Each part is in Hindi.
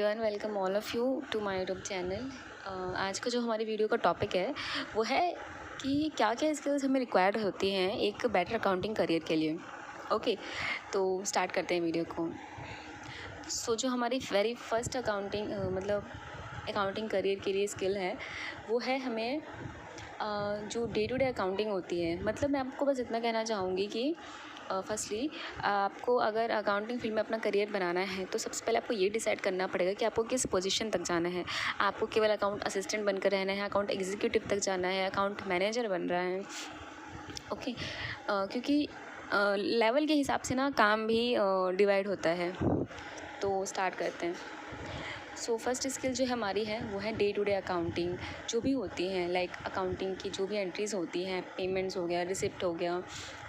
Everyone, welcome all of you to my YouTube channel. आज का जो हमारी वीडियो का टॉपिक है वो है कि क्या क्या स्किल्स हमें रिक्वायर्ड होती हैं एक बेटर अकाउंटिंग करियर के लिए। ओके, तो स्टार्ट करते हैं वीडियो को। जो हमारी वेरी फर्स्ट अकाउंटिंग करियर के लिए स्किल है वो है हमें जो डे टू डे अकाउंटिंग होती है। मतलब मैं आपको बस इतना कहना चाहूँगी कि फर्स्टली आपको अगर अकाउंटिंग फील्ड में अपना करियर बनाना है तो सबसे पहले आपको ये डिसाइड करना पड़ेगा कि आपको किस पोजीशन तक जाना है। आपको केवल अकाउंट असिस्टेंट बनकर रहना है, अकाउंट एग्जीक्यूटिव तक जाना है, अकाउंट मैनेजर बन रहा है। ओके, क्योंकि लेवल के हिसाब से ना काम भी डिवाइड होता है। तो स्टार्ट करते हैं। फर्स्ट स्किल जो हमारी है वो है डे टू डे अकाउंटिंग। जो भी होती हैं लाइक अकाउंटिंग की जो भी एंट्रीज़ होती हैं, पेमेंट्स हो गया, रिसिप्ट हो गया,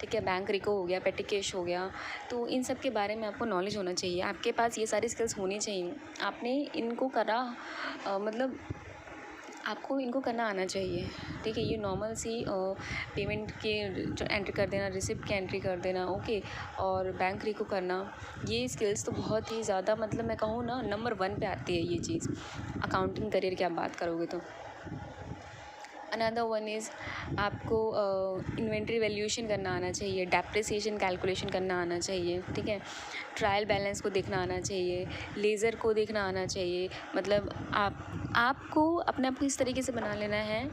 ठीक है, बैंक रिको हो गया, पेटी कैश हो गया, तो इन सब के बारे में आपको नॉलेज होना चाहिए। आपके पास ये सारी स्किल्स होनी चाहिए। आपने इनको करा मतलब आपको इनको करना आना चाहिए, ठीक है। ये नॉर्मल सी पेमेंट के जो एंट्री कर देना, रिसिप्ट की एंट्री कर देना, ओके, और बैंक रिको करना, ये स्किल्स तो बहुत ही ज़्यादा मतलब मैं कहूँ ना नंबर 1 पे आती है ये चीज़ अकाउंटिंग करियर की आप बात करोगे तो। अनदर वन इज़ आपको इन्वेंट्री वैल्यूएशन करना आना चाहिए, डेप्रिसिएशन कैलकुलेशन करना आना चाहिए, ठीक है, ट्रायल बैलेंस को देखना आना चाहिए, लेज़र को देखना आना चाहिए। मतलब आपको अपने आप को इस तरीके से बना लेना है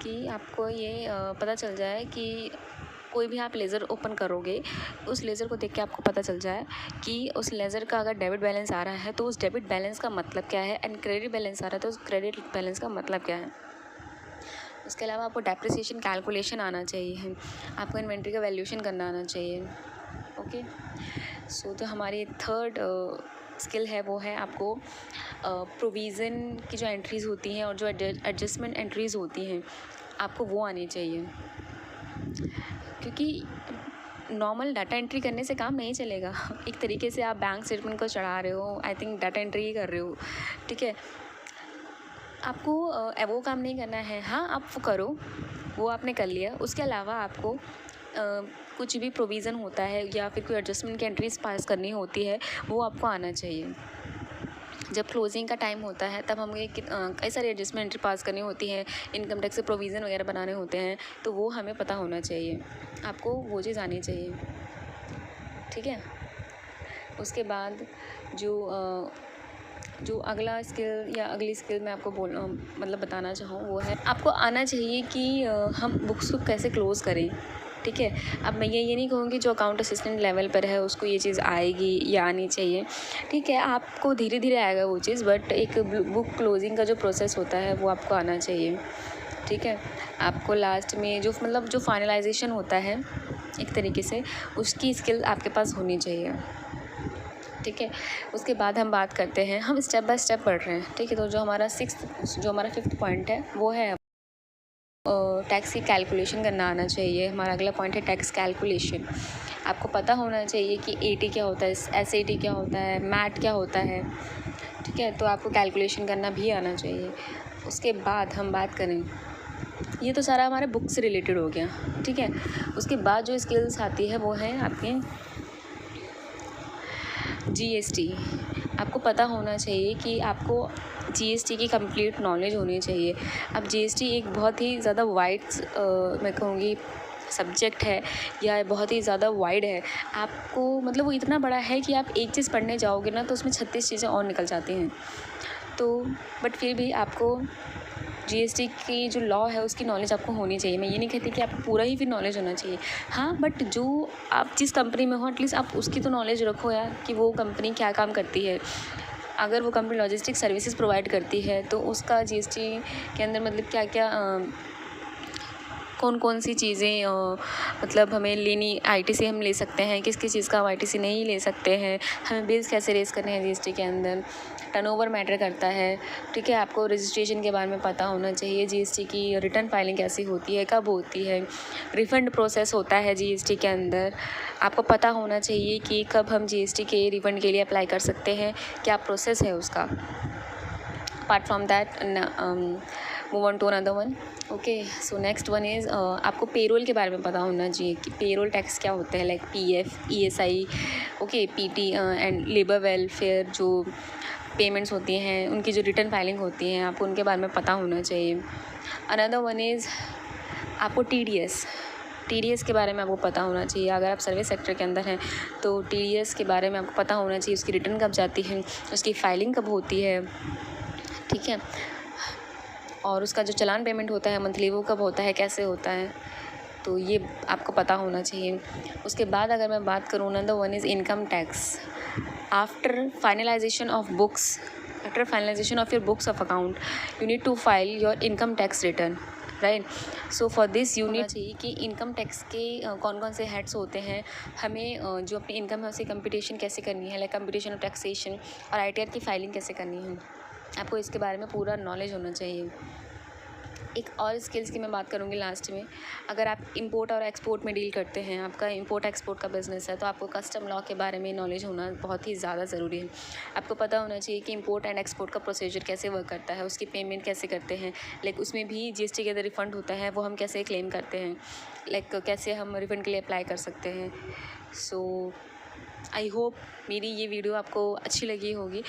कि आपको ये पता चल जाए कि कोई भी आप लेज़र ओपन करोगे, उस लेज़र को देख के आपको पता चल जाए कि उस लेज़र का अगर डेबिट बैलेंस आ रहा है तो उस डेबिट बैलेंस का मतलब क्या है, एंड क्रेडिट बैलेंस आ रहा है तो उस क्रेडिट बैलेंस का मतलब क्या है। उसके अलावा आपको डेप्रिसिएशन कैलकुलेशन आना चाहिए, आपको इन्वेंट्री का वैल्यूएशन करना आना चाहिए। ओके, जो हमारी थर्ड स्किल है वो है आपको प्रोविज़न की जो एंट्रीज़ होती हैं और जो एडजस्टमेंट एंट्रीज़ होती हैं आपको वो आनी चाहिए, क्योंकि नॉर्मल डाटा एंट्री करने से काम नहीं चलेगा। एक तरीके से आप बैंक स्टेटमेंट को चढ़ा रहे हो, आई थिंक डाटा एंट्री ही कर रहे हो, ठीक है। आपको वो काम नहीं करना है। हाँ, आप वो करो, वो आपने कर लिया। उसके अलावा आपको कुछ भी प्रोविज़न होता है या फिर कोई एडजस्टमेंट की एंट्रीज पास करनी होती है वो आपको आना चाहिए। जब क्लोजिंग का टाइम होता है तब हमें कई सारी एडजस्टमेंट एंट्री पास करनी होती है, इनकम टैक्स से प्रोविज़न वगैरह बनाने होते हैं, तो वो हमें पता होना चाहिए। आपको वो चीज़ आनी चाहिए, ठीक है। उसके बाद जो अगला स्किल या अगली स्किल मैं आपको बताना चाहूँ वो है आपको आना चाहिए कि हम बुक्स को कैसे क्लोज़ करें, ठीक है। अब मैं ये नहीं कहूँगी जो अकाउंट असिस्टेंट लेवल पर है उसको ये चीज़ आएगी या आनी चाहिए, ठीक है, आपको धीरे धीरे आएगा वो चीज़, बट एक बुक क्लोजिंग का जो प्रोसेस होता है वो आपको आना चाहिए, ठीक है। आपको लास्ट में जो फाइनलाइजेशन होता है एक तरीके से उसकी स्किल आपके पास होनी चाहिए, ठीक है। उसके बाद हम बात करते हैं, हम स्टेप बाय स्टेप पढ़ रहे हैं, ठीक है। तो जो हमारा फिफ्थ पॉइंट है वो है टैक्स की कैलकुलेशन करना आना चाहिए। हमारा अगला पॉइंट है टैक्स कैलकुलेशन। आपको पता होना चाहिए कि एटी क्या होता है, एसएटी क्या होता है, मैट क्या होता है, ठीक है। तो आपको कैलकुलेशन करना भी आना चाहिए। उसके बाद हम बात करें, ये तो सारा हमारे बुक से रिलेटेड हो गया, ठीक है। उसके बाद जो स्किल्स आती है वो है आपके जीएसटी। आपको पता होना चाहिए कि आपको जीएसटी की कंप्लीट नॉलेज होनी चाहिए। अब जीएसटी एक बहुत ही ज़्यादा वाइड मैं कहूँगी सब्जेक्ट है या बहुत ही ज़्यादा वाइड है। आपको मतलब वो इतना बड़ा है कि आप एक चीज़ पढ़ने जाओगे ना तो उसमें 36 चीज़ें और निकल जाती हैं। तो बट फिर भी आपको जीएसटी की जो लॉ है उसकी नॉलेज आपको होनी चाहिए। मैं ये नहीं कहती कि आपको पूरा ही फिर नॉलेज होना चाहिए, हाँ, बट जो आप जिस कंपनी में हो एटलीस्ट आप उसकी तो नॉलेज रखो यार कि वो कंपनी क्या काम करती है। अगर वो कंपनी लॉजिस्टिक सर्विसेज प्रोवाइड करती है तो उसका जीएसटी के अंदर मतलब क्या क्या कौन सी चीज़ें मतलब हमें लेनी, आईटीसी हम ले सकते हैं, किस किस चीज़ का हम आईटीसी नहीं ले सकते हैं, हमें बिल्स कैसे रेज़ करने हैं जीएसटी के अंदर, टर्नओवर मैटर करता है, ठीक है। आपको रजिस्ट्रेशन के बारे में पता होना चाहिए, जीएसटी की रिटर्न फाइलिंग कैसी होती है, कब होती है, रिफ़ंड प्रोसेस होता है जीएसटी के अंदर, आपको पता होना चाहिए कि कब हम जीएसटी के रिफ़ंड के लिए अप्लाई कर सकते हैं, क्या प्रोसेस है उसका। Apart from that move on to another one. Okay, so next one is आपको पेरोल के बारे में पता होना चाहिए कि पेरोल टैक्स क्या होता है, like PF, ESI, okay, PT and labour welfare जो पेमेंट्स होती हैं, उनकी जो रिटर्न फाइलिंग होती हैं, आपको उनके बारे में पता होना चाहिए। अनदर वन इज़ आपको टीडीएस के बारे में आपको पता होना चाहिए। अगर आप सर्विस सेक्टर के अंदर हैं तो टीडीएस के बारे में आपको पता होना चाहिए, उसकी रिटर्न कब जाती है, उसकी फाइलिंग कब होती है, ठीक है, और उसका जो चालान पेमेंट होता है मंथली वो कब होता है, कैसे होता है, तो ये आपको पता होना चाहिए। उसके बाद अगर मैं बात करूँ, number one is income tax. After finalization of your books of account you need to file your income tax return, right. So for this you need चाहिए कि इनकम टैक्स के कौन कौन से हेड्स होते हैं, हमें जो अपनी इनकम है उसकी कंप्यूटेशन कैसे करनी है, लाइक कंप्यूटेशन ऑफ टैक्सेशन, और आईटीआर की फाइलिंग कैसे करनी है, आपको इसके बारे में पूरा नॉलेज होना चाहिए। एक और स्किल्स की मैं बात करूँगी लास्ट में। अगर आप इंपोर्ट और एक्सपोर्ट में डील करते हैं, आपका इंपोर्ट एक्सपोर्ट का बिज़नेस है, तो आपको कस्टम लॉ के बारे में नॉलेज होना बहुत ही ज़्यादा ज़रूरी है। आपको पता होना चाहिए कि इंपोर्ट एंड एक्सपोर्ट का प्रोसीजर कैसे वर्क करता है, उसकी पेमेंट कैसे करते हैं, लाइक उसमें भी जीएसटी के अंदर रिफ़ंड होता है, वो हम कैसे क्लेम करते हैं, लाइक कैसे हम रिफ़ंड के लिए अप्लाई कर सकते हैं। सो आई होप मेरी ये वीडियो आपको अच्छी लगी होगी।